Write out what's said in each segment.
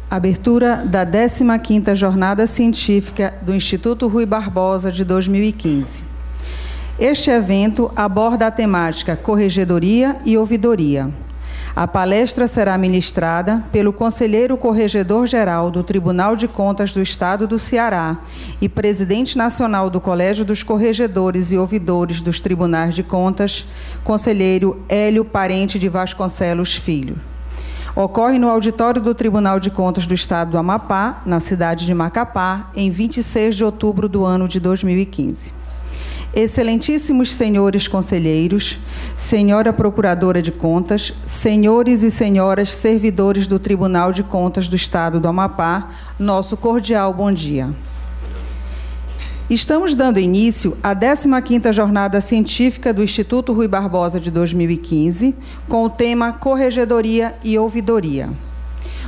Abertura da 15ª Jornada Científica do Instituto Rui Barbosa de 2015. Este evento aborda a temática Corregedoria e Ouvidoria. A palestra será ministrada pelo Conselheiro Corregedor-Geral do Tribunal de Contas do Estado do Ceará e Presidente Nacional do Colégio dos Corregedores e Ouvidores dos Tribunais de Contas, Conselheiro Hélio Parente de Vasconcelos Filho. Ocorre no auditório do Tribunal de Contas do Estado do Amapá, na cidade de Macapá, em 26 de outubro do ano de 2015. Excelentíssimos senhores conselheiros, senhora Procuradora de Contas, senhores e senhoras servidores do Tribunal de Contas do Estado do Amapá, nosso cordial bom dia. Estamos dando início à 15ª Jornada Científica do Instituto Rui Barbosa de 2015, com o tema Corregedoria e Ouvidoria.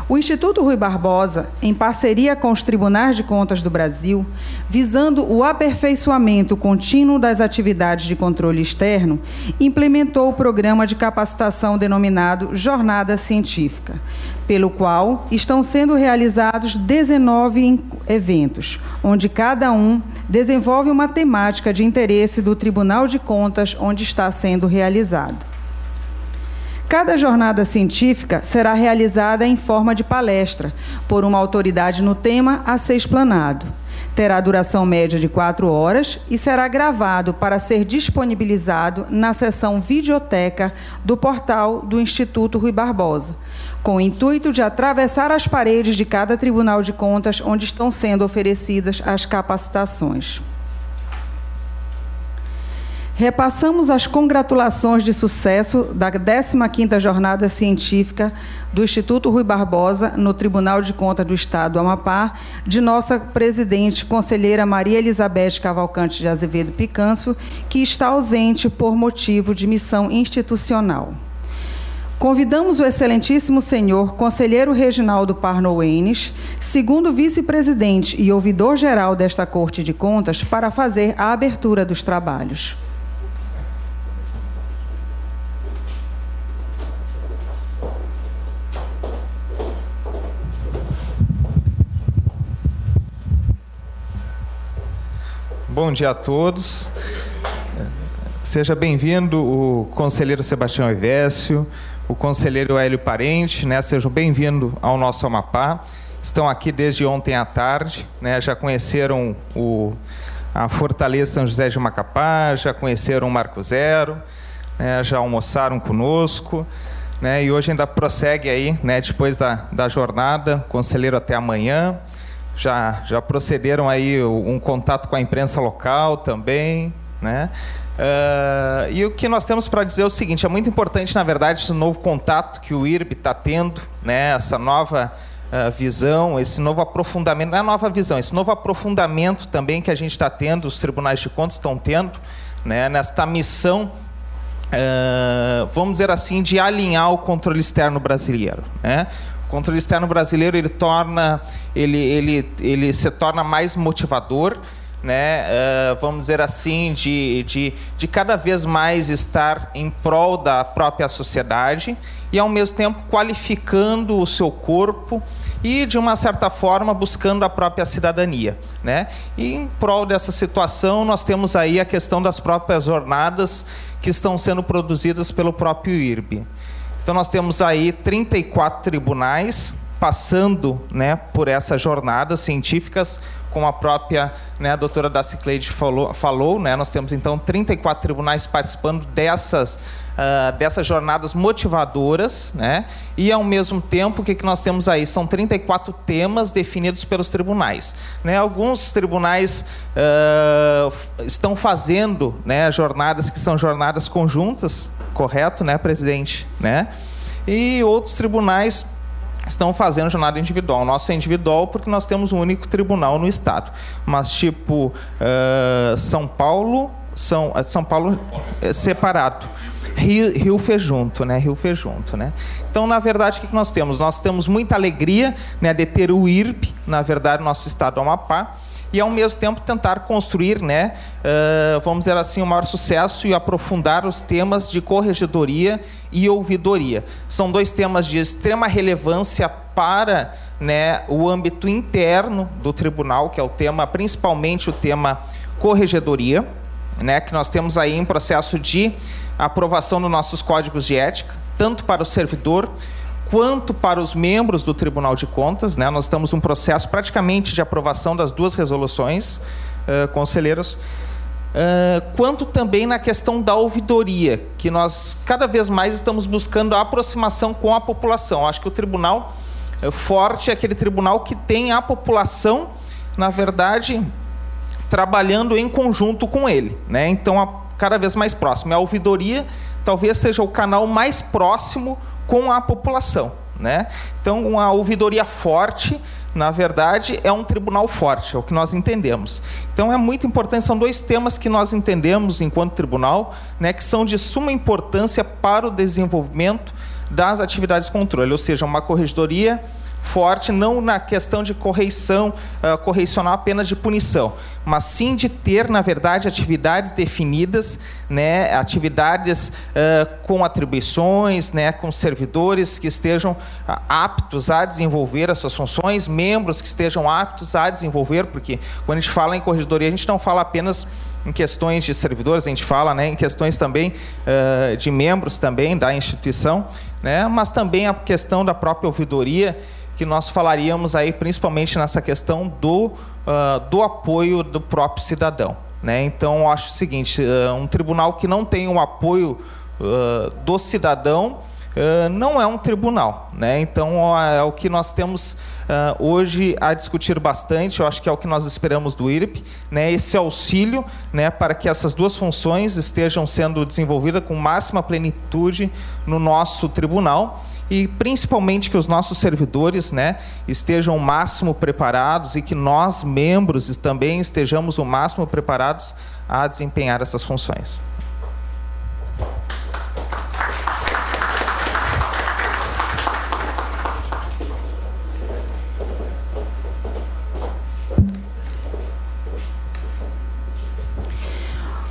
O Instituto Rui Barbosa, em parceria com os Tribunais de Contas do Brasil, visando o aperfeiçoamento contínuo das atividades de controle externo, implementou o programa de capacitação denominado Jornada Científica, pelo qual estão sendo realizados 19 eventos, onde cada um desenvolve uma temática de interesse do Tribunal de Contas onde está sendo realizado. Cada jornada científica será realizada em forma de palestra, por uma autoridade no tema a ser explanado. Terá duração média de 4 horas e será gravado para ser disponibilizado na seção videoteca do portal do Instituto Rui Barbosa, com o intuito de atravessar as paredes de cada Tribunal de Contas onde estão sendo oferecidas as capacitações. Repassamos as congratulações de sucesso da 15ª Jornada Científica do Instituto Rui Barbosa no Tribunal de Contas do Estado do Amapá, de nossa presidente, conselheira Maria Elizabeth Cavalcante de Azevedo Picanço, que está ausente por motivo de missão institucional. Convidamos o excelentíssimo senhor conselheiro Reginaldo Parno Enes, segundo vice-presidente e ouvidor-geral desta Corte de Contas, para fazer a abertura dos trabalhos. Bom dia a todos. Seja bem-vindo o conselheiro Sebastião Evécio, o conselheiro Hélio Parente, né? Sejam bem-vindos ao nosso Amapá. Estão aqui desde ontem à tarde, né? Já conheceram a Fortaleza São José de Macapá, já conheceram o Marco Zero, né? Já almoçaram conosco, né? E hoje ainda prossegue aí, né? Depois da jornada, conselheiro até amanhã. Já procederam aí um contato com a imprensa local também, né? E o que nós temos para dizer é o seguinte: é muito importante, na verdade, esse novo contato que o IRB está tendo, né? Essa nova visão, esse novo aprofundamento, não é nova visão, esse novo aprofundamento também que a gente está tendo, os tribunais de contas estão tendo, né? Nesta missão, vamos dizer assim, de alinhar o controle externo brasileiro, né? O controle externo brasileiro ele se torna mais motivador, né? Vamos dizer assim, de cada vez mais estar em prol da própria sociedade e, ao mesmo tempo, qualificando o seu corpo e, de uma certa forma, buscando a própria cidadania, né? E, em prol dessa situação, nós temos aí a questão das próprias jornadas que estão sendo produzidas pelo próprio IRB. Então, nós temos aí 34 tribunais passando, né, por essas jornadas científicas, como a própria, né, a doutora Dacicleide falou, né? Nós temos, então, 34 tribunais participando dessas jornadas motivadoras, né? E, ao mesmo tempo, o que nós temos aí? São 34 temas definidos pelos tribunais, né? Alguns tribunais estão fazendo, né, jornadas que são jornadas conjuntas, correto, né, presidente? Né? E outros tribunais estão fazendo jornada individual. O nosso é individual porque nós temos um único tribunal no estado. Mas, tipo, São Paulo é separado. Rio fez junto, né? Rio fez junto, né? Então, na verdade, o que nós temos? Nós temos muita alegria, né, de ter o IRB, na verdade, no nosso estado do Amapá. e, ao mesmo tempo, tentar construir, né, vamos dizer assim, um maior sucesso e aprofundar os temas de corregedoria e ouvidoria. São dois temas de extrema relevância para, né, o âmbito interno do tribunal, que é o tema, principalmente o tema corregedoria, né, que nós temos aí em processo de aprovação dos nossos códigos de ética, tanto para o servidor quanto para os membros do Tribunal de Contas, né? Nós estamos num processo praticamente de aprovação das duas resoluções, conselheiros, quanto também na questão da ouvidoria, que nós cada vez mais estamos buscando a aproximação com a população. Acho que o tribunal forte é aquele tribunal que tem a população, na verdade, trabalhando em conjunto com ele, né? Então, cada vez mais próximo. A ouvidoria talvez seja o canal mais próximo com a população, né? Então, uma ouvidoria forte, na verdade, é um tribunal forte, é o que nós entendemos. Então, é muito importante, são dois temas que nós entendemos enquanto tribunal, né, que são de suma importância para o desenvolvimento das atividades de controle, ou seja, uma corregedoria forte, não na questão de correição, correicional apenas de punição, mas sim de ter, na verdade, atividades definidas, né, atividades com atribuições, né, com servidores que estejam aptos a desenvolver as suas funções, membros que estejam aptos a desenvolver, porque quando a gente fala em corregedoria, a gente não fala apenas em questões de servidores, a gente fala, né, em questões também de membros também da instituição, né, mas também a questão da própria ouvidoria, que nós falaríamos aí principalmente nessa questão do apoio do próprio cidadão, né? Então, eu acho o seguinte, um tribunal que não tem o apoio do cidadão não é um tribunal, né? Então, é o que nós temos hoje a discutir bastante, eu acho que é o que nós esperamos do IRP, né? Esse auxílio, né, para que essas duas funções estejam sendo desenvolvidas com máxima plenitude no nosso tribunal, e principalmente que os nossos servidores, né, estejam o máximo preparados e que nós, membros, também estejamos o máximo preparados a desempenhar essas funções.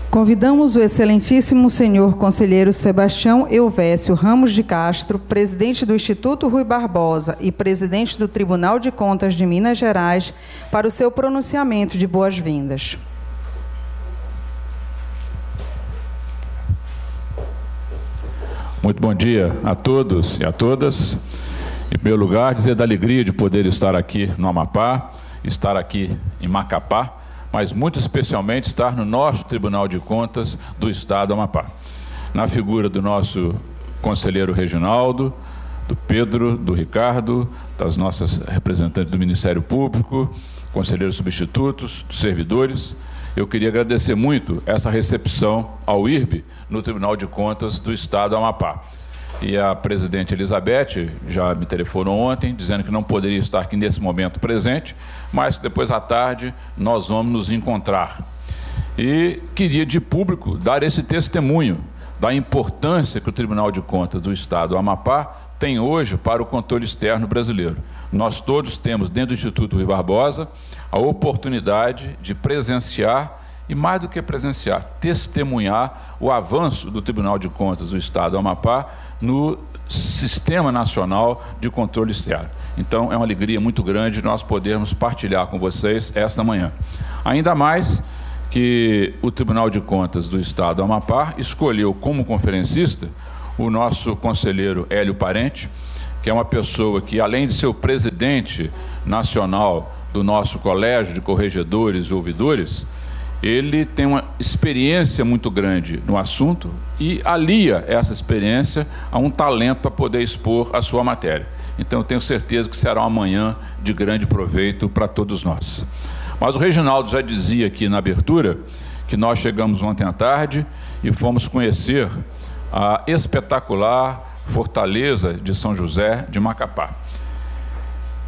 Convidamos o excelentíssimo senhor conselheiro Sebastião Elvésio Ramos de Castro, presidente do Instituto Rui Barbosa e presidente do Tribunal de Contas de Minas Gerais, para o seu pronunciamento de boas-vindas. Muito bom dia a todos e a todas. Em primeiro lugar, dizer da alegria de poder estar aqui no Amapá, estar aqui em Macapá, mas muito especialmente estar no nosso Tribunal de Contas do Estado do Amapá, na figura do nosso conselheiro Reginaldo, do Pedro, do Ricardo, das nossas representantes do Ministério Público, conselheiros substitutos, dos servidores. Eu queria agradecer muito essa recepção ao IRB no Tribunal de Contas do Estado do Amapá. E a presidente Elizabeth já me telefonou ontem, dizendo que não poderia estar aqui nesse momento presente, mas que depois à tarde nós vamos nos encontrar. E queria de público dar esse testemunho da importância que o Tribunal de Contas do Estado do Amapá tem hoje para o controle externo brasileiro. Nós todos temos, dentro do Instituto Rui Barbosa, a oportunidade de presenciar, e mais do que presenciar, testemunhar o avanço do Tribunal de Contas do Estado do Amapá no Sistema Nacional de Controle Externo. Então, é uma alegria muito grande nós podermos partilhar com vocês esta manhã. Ainda mais que o Tribunal de Contas do Estado do Amapá escolheu como conferencista o nosso conselheiro Hélio Parente, que é uma pessoa que, além de ser o presidente nacional do nosso Colégio de Corregedores e Ouvidores, ele tem uma experiência muito grande no assunto e alia essa experiência a um talento para poder expor a sua matéria. Então, eu tenho certeza que será uma manhã de grande proveito para todos nós. Mas o Reginaldo já dizia aqui na abertura que nós chegamos ontem à tarde e fomos conhecer a espetacular fortaleza de São José de Macapá.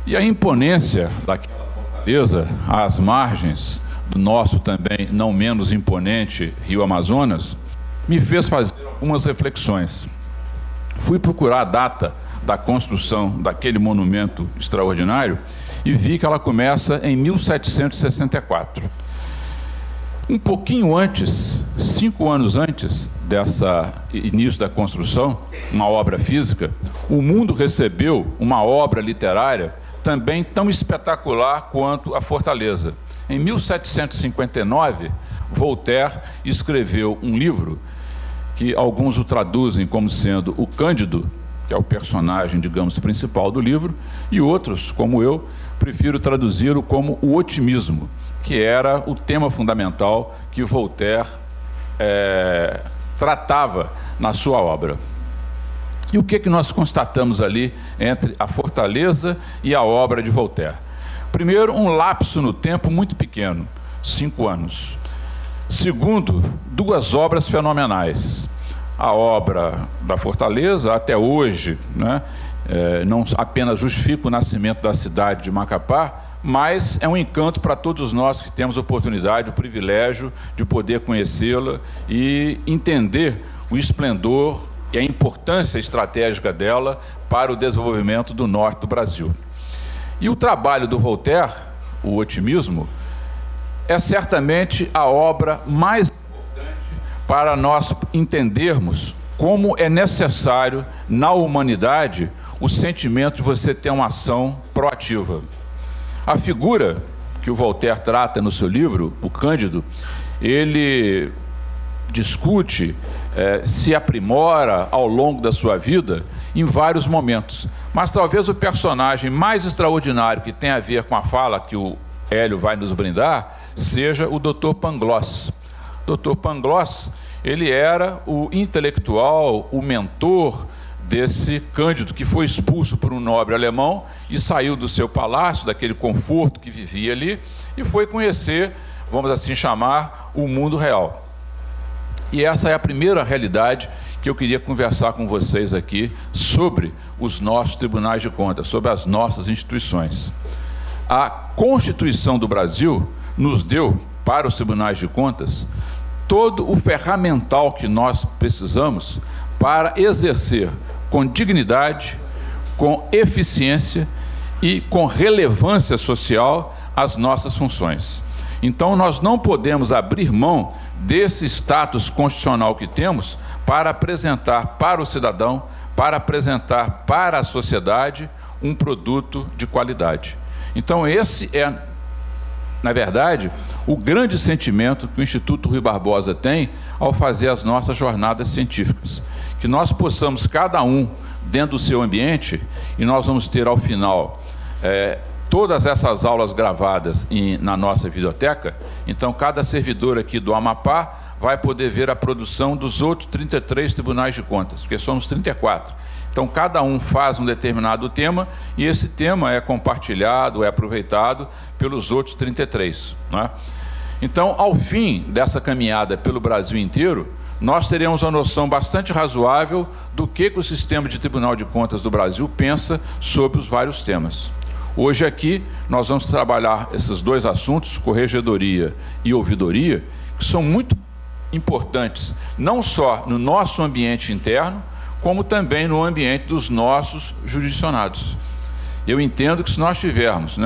E a imponência daquela fortaleza às margens do nosso também não menos imponente Rio Amazonas, me fez fazer algumas reflexões. Fui procurar a data da construção daquele monumento extraordinário e vi que ela começa em 1764. Um pouquinho antes, 5 anos antes dessa início da construção, uma obra física, o mundo recebeu uma obra literária também tão espetacular quanto a Fortaleza. Em 1759, Voltaire escreveu um livro que alguns o traduzem como sendo o Cândido, que é o personagem, digamos, principal do livro, e outros, como eu, prefiro traduzi-lo como o otimismo, que era o tema fundamental que Voltaire tratava na sua obra. E o que nós constatamos ali entre a Fortaleza e a obra de Voltaire? Primeiro, um lapso no tempo muito pequeno, 5 anos. Segundo, 2 obras fenomenais. A obra da Fortaleza, até hoje, né, não apenas justifica o nascimento da cidade de Macapá, mas é um encanto para todos nós que temos a oportunidade, o privilégio de poder conhecê-la e entender o esplendor e a importância estratégica dela para o desenvolvimento do norte do Brasil. E o trabalho do Voltaire, o otimismo, é certamente a obra mais importante para nós entendermos como é necessário na humanidade o sentimento de você ter uma ação proativa. A figura que o Voltaire trata no seu livro, o Cândido, ele discute, se aprimora ao longo da sua vida em vários momentos. Mas talvez o personagem mais extraordinário que tem a ver com a fala que o Hélio vai nos brindar seja o Dr. Pangloss. Dr. Pangloss, ele era o intelectual, o mentor desse Cândido, que foi expulso por um nobre alemão e saiu do seu palácio, daquele conforto que vivia ali, e foi conhecer, vamos assim chamar, o mundo real. E essa é a primeira realidade que eu queria conversar com vocês aqui sobre os nossos tribunais de contas, sobre as nossas instituições. A Constituição do Brasil nos deu, para os tribunais de contas, todo o ferramental que nós precisamos para exercer com dignidade, com eficiência e com relevância social as nossas funções. Então, nós não podemos abrir mão desse status constitucional que temos para apresentar para o cidadão, para apresentar para a sociedade um produto de qualidade. Então, esse é, na verdade, o grande sentimento que o Instituto Rui Barbosa tem ao fazer as nossas jornadas científicas. Que nós possamos, cada um, dentro do seu ambiente, e nós vamos ter ao final todas essas aulas gravadas na nossa videoteca. Então, cada servidor aqui do Amapá vai poder ver a produção dos outros 33 tribunais de contas, porque somos 34. Então, cada um faz um determinado tema e esse tema é compartilhado, é aproveitado pelos outros 33. Né? Então, ao fim dessa caminhada pelo Brasil inteiro, nós teremos uma noção bastante razoável do que o sistema de Tribunal de Contas do Brasil pensa sobre os vários temas. Hoje aqui nós vamos trabalhar esses 2 assuntos, corregedoria e ouvidoria, que são muito importantes, não só no nosso ambiente interno, como também no ambiente dos nossos jurisdicionados. Eu entendo que se nós tivermos,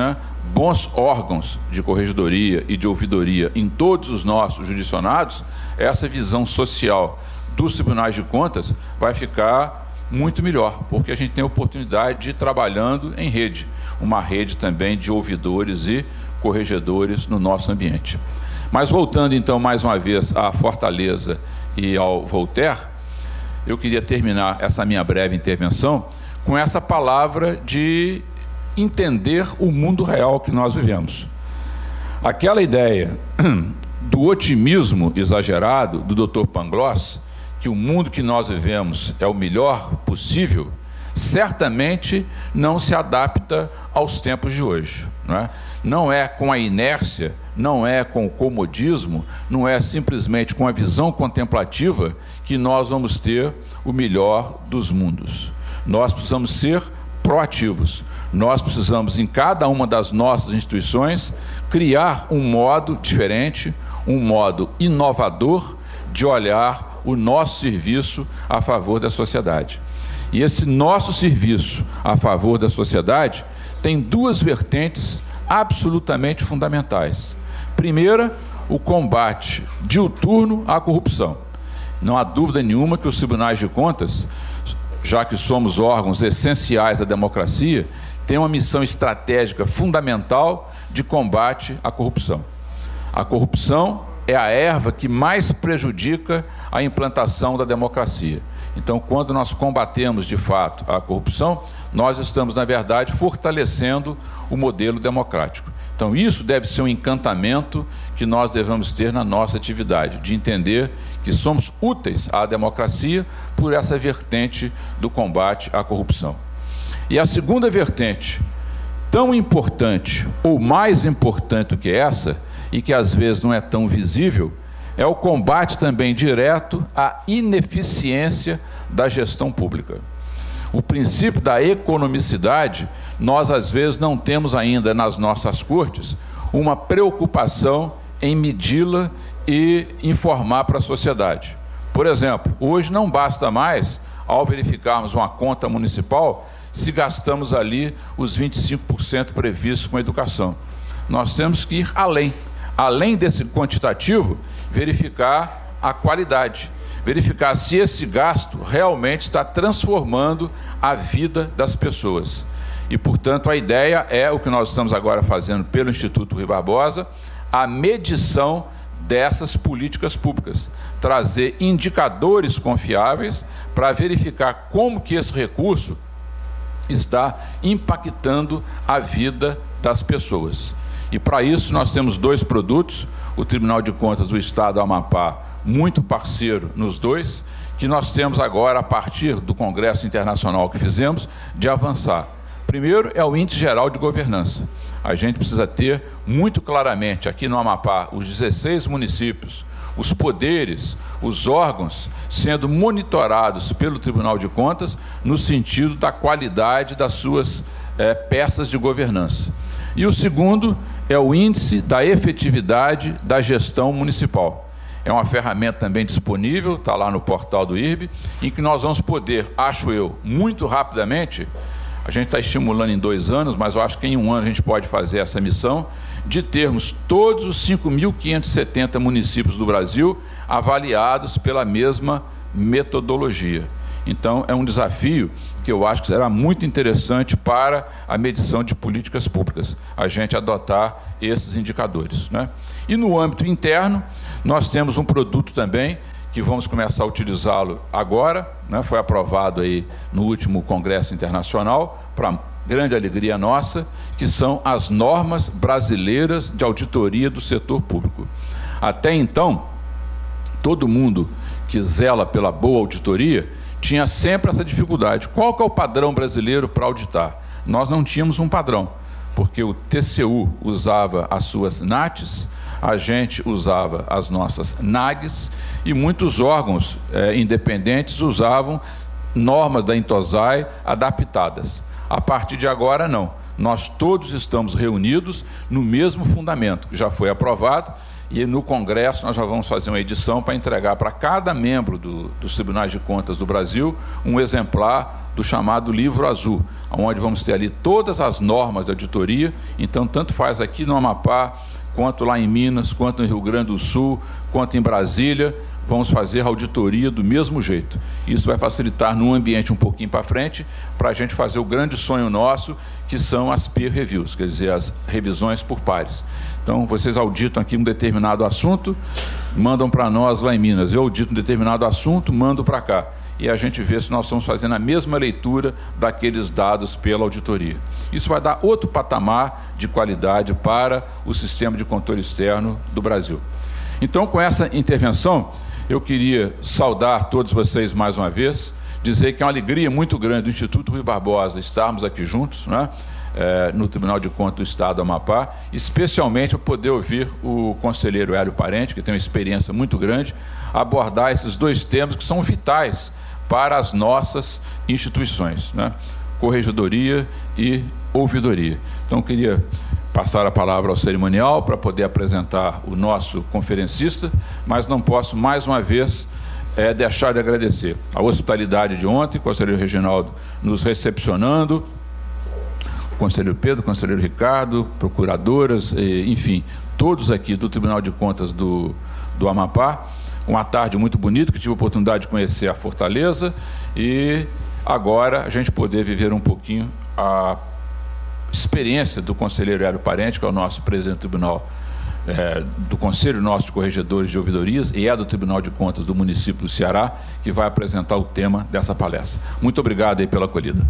bons órgãos de corregedoria e de ouvidoria em todos os nossos jurisdicionados, essa visão social dos tribunais de contas vai ficar muito melhor, porque a gente tem a oportunidade de ir trabalhando em rede, uma rede também de ouvidores e corregedores no nosso ambiente. Mas voltando então mais uma vez à Fortaleza e ao Voltaire, eu queria terminar essa minha breve intervenção com essa palavra de entender o mundo real que nós vivemos. Aquela ideia do otimismo exagerado do Dr. Pangloss, que o mundo que nós vivemos é o melhor possível, certamente não se adapta aos tempos de hoje. Não é com a inércia, não é com o comodismo, não é simplesmente com a visão contemplativa que nós vamos ter o melhor dos mundos. Nós precisamos ser proativos. Nós precisamos, em cada uma das nossas instituições, criar um modo diferente, um modo inovador de olhar o nosso serviço a favor da sociedade. E esse nosso serviço a favor da sociedade tem duas vertentes absolutamente fundamentais. Primeira, o combate diuturno à corrupção. Não há dúvida nenhuma que os tribunais de contas, já que somos órgãos essenciais da democracia, têm uma missão estratégica fundamental de combate à corrupção. A corrupção é a erva que mais prejudica a implantação da democracia. Então, quando nós combatemos de fato a corrupção, nós estamos, na verdade, fortalecendo o modelo democrático. Então, isso deve ser um encantamento que nós devemos ter na nossa atividade, de entender que somos úteis à democracia por essa vertente do combate à corrupção. E a segunda vertente, tão importante ou mais importante do que essa, e que às vezes não é tão visível, é o combate também direto à ineficiência da gestão pública. O princípio da economicidade, nós às vezes não temos ainda nas nossas cortes uma preocupação em medi-la e informar para a sociedade. Por exemplo, hoje não basta mais, ao verificarmos uma conta municipal, se gastamos ali os 25% previstos com a educação. Nós temos que ir além desse quantitativo, verificar a qualidade, verificar se esse gasto realmente está transformando a vida das pessoas. E, portanto, a ideia é o que nós estamos agora fazendo pelo Instituto Rui Barbosa, a medição dessas políticas públicas, trazer indicadores confiáveis para verificar como que esse recurso está impactando a vida das pessoas. E para isso nós temos dois produtos, o Tribunal de Contas do Estado do Amapá, muito parceiro nos dois, que nós temos agora, a partir do Congresso Internacional que fizemos, de avançar. Primeiro é o Índice Geral de Governança. A gente precisa ter muito claramente aqui no Amapá os 16 municípios, os poderes, os órgãos sendo monitorados pelo Tribunal de Contas no sentido da qualidade das suas peças de governança. E o segundo é o Índice da Efetividade da Gestão Municipal. É uma ferramenta também disponível, está lá no portal do IRB, em que nós vamos poder, acho eu, muito rapidamente, a gente está estimulando em 2 anos, mas eu acho que em 1 ano a gente pode fazer essa missão, de termos todos os 5.570 municípios do Brasil avaliados pela mesma metodologia. Então, é um desafio que eu acho que será muito interessante para a medição de políticas públicas, a gente adotar esses indicadores, né? E no âmbito interno, nós temos um produto também, que vamos começar a utilizá-lo agora, né? Foi aprovado aí no último Congresso Internacional, para grande alegria nossa, que são as normas brasileiras de auditoria do setor público. Até então, todo mundo que zela pela boa auditoria tinha sempre essa dificuldade. Qual que é o padrão brasileiro para auditar? Nós não tínhamos um padrão, porque o TCU usava as suas NATs, a gente usava as nossas NAGs e muitos órgãos independentes usavam normas da Intosai adaptadas. A partir de agora, não. Nós todos estamos reunidos no mesmo fundamento, que já foi aprovado, e no Congresso nós já vamos fazer uma edição para entregar para cada membro dos Tribunais de Contas do Brasil um exemplar do chamado Livro Azul, onde vamos ter ali todas as normas de auditoria. Então, tanto faz aqui no Amapá, quanto lá em Minas, quanto no Rio Grande do Sul, quanto em Brasília, vamos fazer a auditoria do mesmo jeito. Isso vai facilitar num ambiente um pouquinho para frente, para a gente fazer o grande sonho nosso, que são as peer reviews, quer dizer, as revisões por pares. Então, vocês auditam aqui um determinado assunto, mandam para nós lá em Minas. Eu audito um determinado assunto, mando para cá. E a gente vê se nós estamos fazendo a mesma leitura daqueles dados pela auditoria. Isso vai dar outro patamar de qualidade para o sistema de controle externo do Brasil. Então, com essa intervenção, eu queria saudar todos vocês mais uma vez, dizer que é uma alegria muito grande do Instituto Rui Barbosa estarmos aqui juntos, né? No Tribunal de Contas do Estado do Amapá, especialmente para poder ouvir o conselheiro Hélio Parente, que tem uma experiência muito grande, abordar esses dois temas que são vitais para as nossas instituições, né? Corregedoria e ouvidoria. Então, eu queria passar a palavra ao cerimonial para poder apresentar o nosso conferencista, mas não posso, mais uma vez, deixar de agradecer a hospitalidade de ontem, o conselheiro Reginaldo nos recepcionando, o conselheiro Pedro, o conselheiro Ricardo, procuradoras, enfim, todos aqui do Tribunal de Contas do Amapá. Uma tarde muito bonita, que tive a oportunidade de conhecer a Fortaleza e agora a gente poder viver um pouquinho a experiência do conselheiro Hélio Parente, que é o nosso presidente do Tribunal do Conselho Nosso de Corregedores de Ouvidorias e do Tribunal de Contas do município do Ceará, que vai apresentar o tema dessa palestra. Muito obrigado aí pela acolhida.